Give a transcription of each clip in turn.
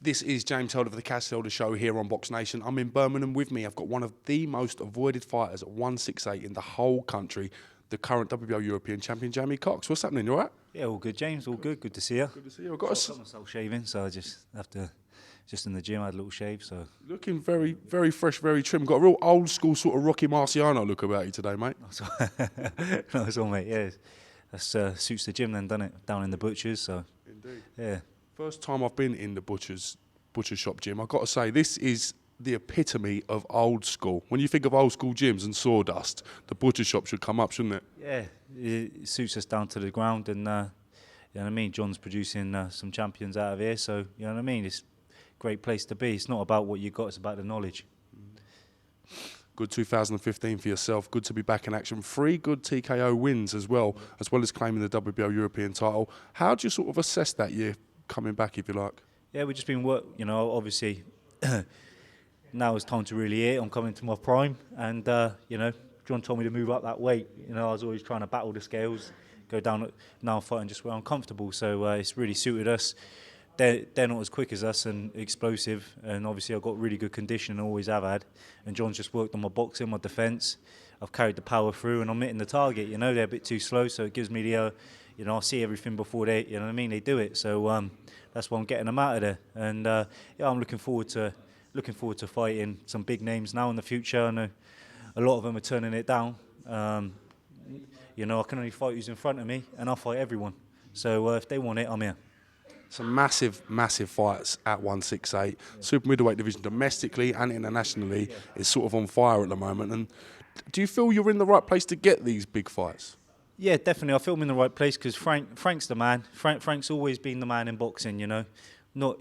This is James Helder for the Cass Helder Show here on BoxNation. I'm in Birmingham. With me, I've got one of the most avoided fighters at 168 in the whole country, the current WBO European champion, Jamie Cox. What's happening? You all right? Yeah, all good, James. All good. Good to see you. Good to see you. I've got myself shaving, so I just have to, just in the gym, I had a little shave. So looking very, very fresh, very trim. Got a real old school sort of Rocky Marciano look about you today, mate. Nice one, mate. Yeah, that suits the gym then, doesn't it? Down in the butchers, so. Indeed. Yeah. First time I've been in the butcher shop gym. I've got to say, this is the epitome of old school. When you think of old school gyms and sawdust, the butcher shop should come up, shouldn't it? Yeah, it suits us down to the ground, and you know what I mean. John's producing some champions out of here, so you know what I mean. It's a great place to be. It's not about what you got; it's about the knowledge. Good 2015 for yourself. Good to be back in action. 3 good TKO wins as well as claiming the WBO European title. How do you sort of assess that year coming back, if you like? Yeah, we've just been you know, obviously now it's time to really hit. I'm coming to my prime, and you know, John told me to move up that weight. You know, I was always trying to battle the scales, go down. Now I'm fighting just where I'm comfortable, so it's really suited us. They're not as quick as us and explosive, and obviously I've got really good condition, always have had. And John's just worked on my boxing, my defence. I've carried the power through, and I'm hitting the target. You know, they're a bit too slow, so it gives me the, you know, I see everything before they, you know what I mean, they do it. So that's why I'm getting them out of there. And yeah, I'm looking forward to fighting some big names now in the future. I know a lot of them are turning it down. You know, I can only fight who's in front of me, and I'll fight everyone. So if they want it, I'm here. Some massive, massive fights at 168. Yeah. Super middleweight division domestically and internationally is sort of on fire at the moment. And do you feel you're in the right place to get these big fights? Yeah, definitely. I feel I'm in the right place because Frank's the man. Frank's always been the man in boxing. You know,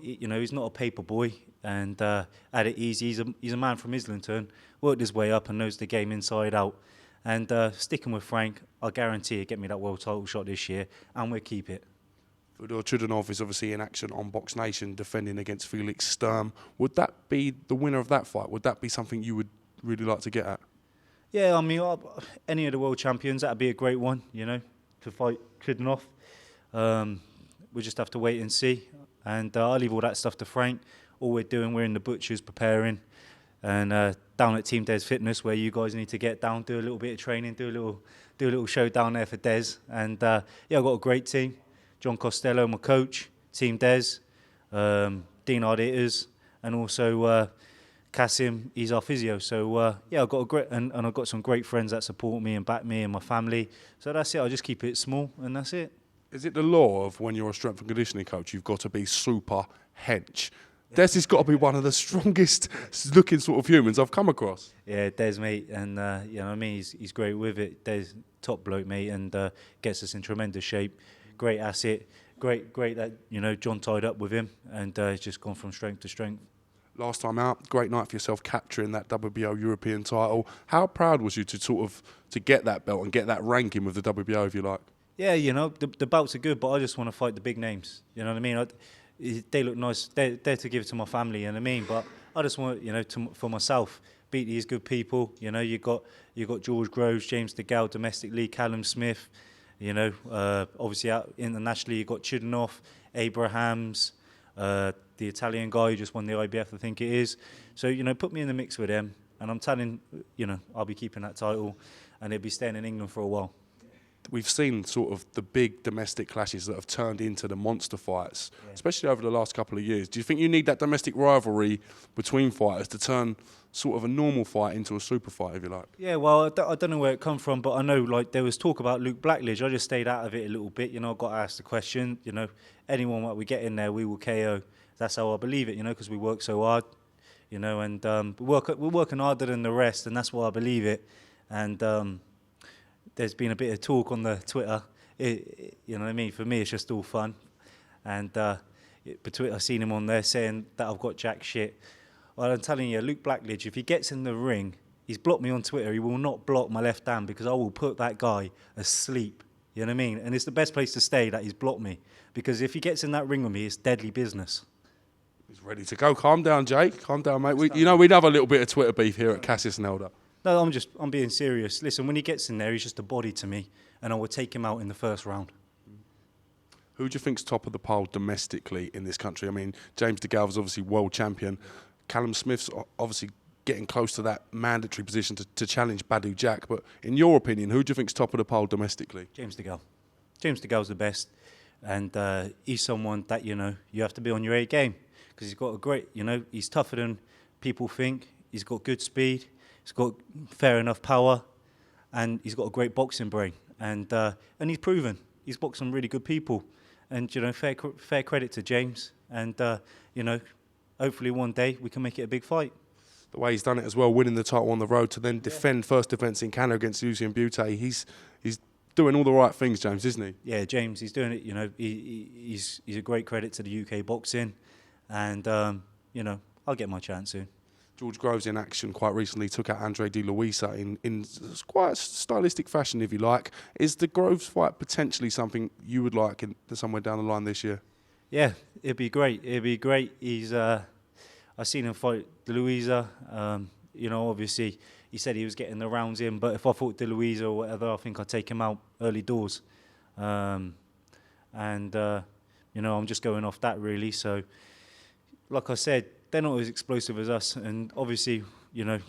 he's not a paper boy and had it easy. He's a man from Islington, worked his way up and knows the game inside out. And sticking with Frank, I guarantee he'll get me that world title shot this year, and we'll keep it. Fedor Chudanov is obviously in action on BoxNation defending against Felix Sturm. Would that be the winner of that fight? Would that be something you would really like to get at? Yeah, I mean, any of the world champions, that'd be a great one, you know, to fight Chudanov. We just have to wait and see. And I'll leave all that stuff to Frank. All we're doing, we're in the butchers preparing. And down at Team Des Fitness, where you guys need to get down, do a little bit of training, do a little show down there for Des. And yeah, I've got a great team. John Costello, my coach, Team Des, Dean Arditas, and also Kasim, he's our physio. So yeah, I've got a great, and I've got some great friends that support me and back me and my family. So that's it. I just keep it small, and that's it. Is it the law of when you're a strength and conditioning coach, you've got to be super hench? Des has got to be one of the strongest looking sort of humans I've come across. Yeah, Des, mate, and you know what I mean, he's great with it. Des, top bloke, mate, and gets us in tremendous shape. Great asset, great that, you know, John tied up with him, and it's just gone from strength to strength. Last time out, great night for yourself capturing that WBO European title. How proud was you to get that belt and get that ranking with the WBO, if you like? Yeah, you know, the belts are good, but I just want to fight the big names. You know what I mean? They look nice. They're to give it to my family, you know what I mean? But I just want, you know, for myself, beat these good people. You know, you got George Groves, James DeGale, domestically, Callum Smith. You know, obviously out internationally, you've got Chudanov, Abrahams, the Italian guy who just won the IBF, I think it is. So, you know, put me in the mix with them, and I'm telling, you know, I'll be keeping that title, and it'll be staying in England for a while. We've seen sort of the big domestic clashes that have turned into the monster fights, especially over the last couple of years. Do you think you need that domestic rivalry between fighters to turn sort of a normal fight into a super fight, if you like? Yeah, well, I don't know where it come from, but I know, like, there was talk about Luke Blackledge. I just stayed out of it a little bit. You know, I got asked the question, you know, anyone that we get in there, we will KO. That's how I believe it, you know, because we work so hard, you know, and we're working harder than the rest, and that's why I believe it. And there's been a bit of talk on the Twitter, you know what I mean? For me, it's just all fun. And I've seen him on there saying that I've got jack shit. Well, I'm telling you, Luke Blackledge, if he gets in the ring, he's blocked me on Twitter. He will not block my left hand because I will put that guy asleep. You know what I mean? And it's the best place to stay that he's blocked me. Because if he gets in that ring with me, it's deadly business. He's ready to go. Calm down, Jake. Calm down, mate. You know, we'd have a little bit of Twitter beef here at Cassius and Helder. No, I'm being serious. Listen, when he gets in there, he's just a body to me, and I will take him out in the first round. Who do you think's top of the pile domestically in this country? I mean, James DeGalva's obviously world champion. Callum Smith's obviously getting close to that mandatory position to challenge Badu Jack. But in your opinion, who do you think's top of the pile domestically? James DeGale. James DeGale's the best, and he's someone that you have to be on your A game, because he's got a great, he's tougher than people think. He's got good speed. He's got fair enough power, and he's got a great boxing brain. And he's proven. He's boxed some really good people, and fair credit to James. And hopefully one day we can make it a big fight. The way he's done it as well, winning the title on the road to then defend first defence in Canada against Usain Butte, he's doing all the right things, James, isn't he? Yeah, James, he's doing it. He's a great credit to the UK boxing, and I'll get my chance soon. George Groves in action quite recently took out Andre De Luisa in quite a stylistic fashion, if you like. Is the Groves fight potentially something you would like somewhere down the line this year? Yeah, it'd be great. He's I've seen him fight De Luisa. Obviously he said he was getting the rounds in, but if I fought De Luisa or whatever, I think I'd take him out early doors. I'm just going off that really. So, like I said, they're not as explosive as us, and obviously,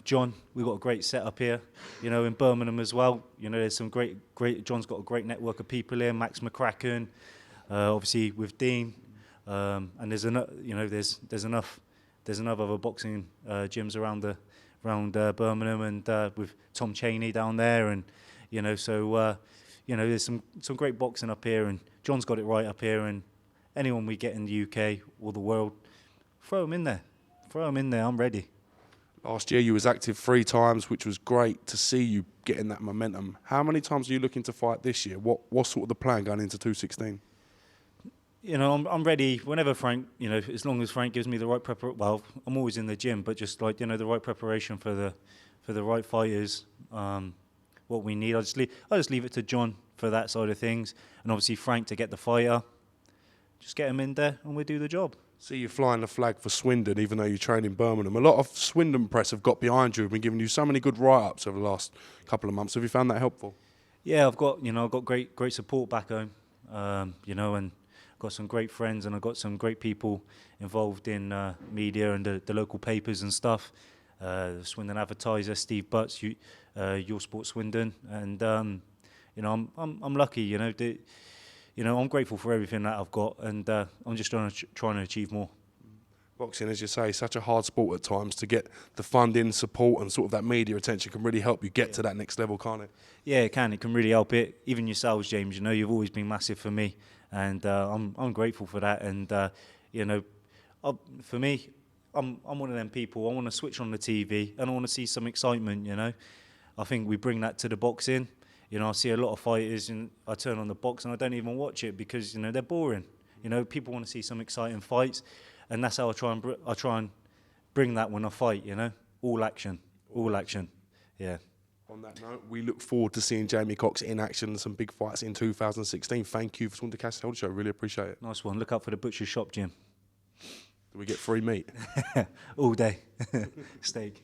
John, we've got a great setup here, in Birmingham as well. There's some great. John's got a great network of people here. Max McCracken, obviously with Dean, and there's enough other boxing gyms around Birmingham, and with Tom Chaney down there, and there's some great boxing up here, and John's got it right up here, and anyone we get in the UK or the world, throw them in there. I'm ready. Last year you was active 3 times, which was great to see you getting that momentum. How many times are you looking to fight this year? What's sort of the plan going into 216? I'm ready whenever Frank, as long as Frank gives me the right preparation. Well, I'm always in the gym, but just like, the right preparation for the right fighters, what we need. I'll just leave it to John for that side of things, and obviously Frank to get the fighter. Just get him in there and we'll do the job. See you flying the flag for Swindon, even though you train in Birmingham. A lot of Swindon press have got behind you, have been giving you so many good write-ups over the last couple of months. Have you found that helpful? Yeah, I've got great support back home, and got some great friends, and I've got some great people involved in media and the local papers and stuff. Swindon Advertiser, Steve Butts, Your Sport Swindon, and I'm lucky. I'm grateful for everything that I've got, and I'm just trying to achieve more. Boxing, as you say, is such a hard sport at times. To get the funding, support, and sort of that media attention can really help you get to that next level, can't it? Yeah, it can. It can really help it. Even yourselves, James. You've always been massive for me, and I'm grateful for that. And for me, I'm one of them people. I want to switch on the TV and I want to see some excitement. I think we bring that to the boxing. I see a lot of fighters, and I turn on the box and I don't even watch it because they're boring. People want to see some exciting fights, and that's how I try and bring that when I fight. All action. Yeah. On that note, we look forward to seeing Jamie Cox in action, some big fights in 2016. Thank you for talking to Cash Holder Show. Really appreciate it. Nice one. Look out for the butcher's shop, Jim. Do we get free meat? All day. Steak.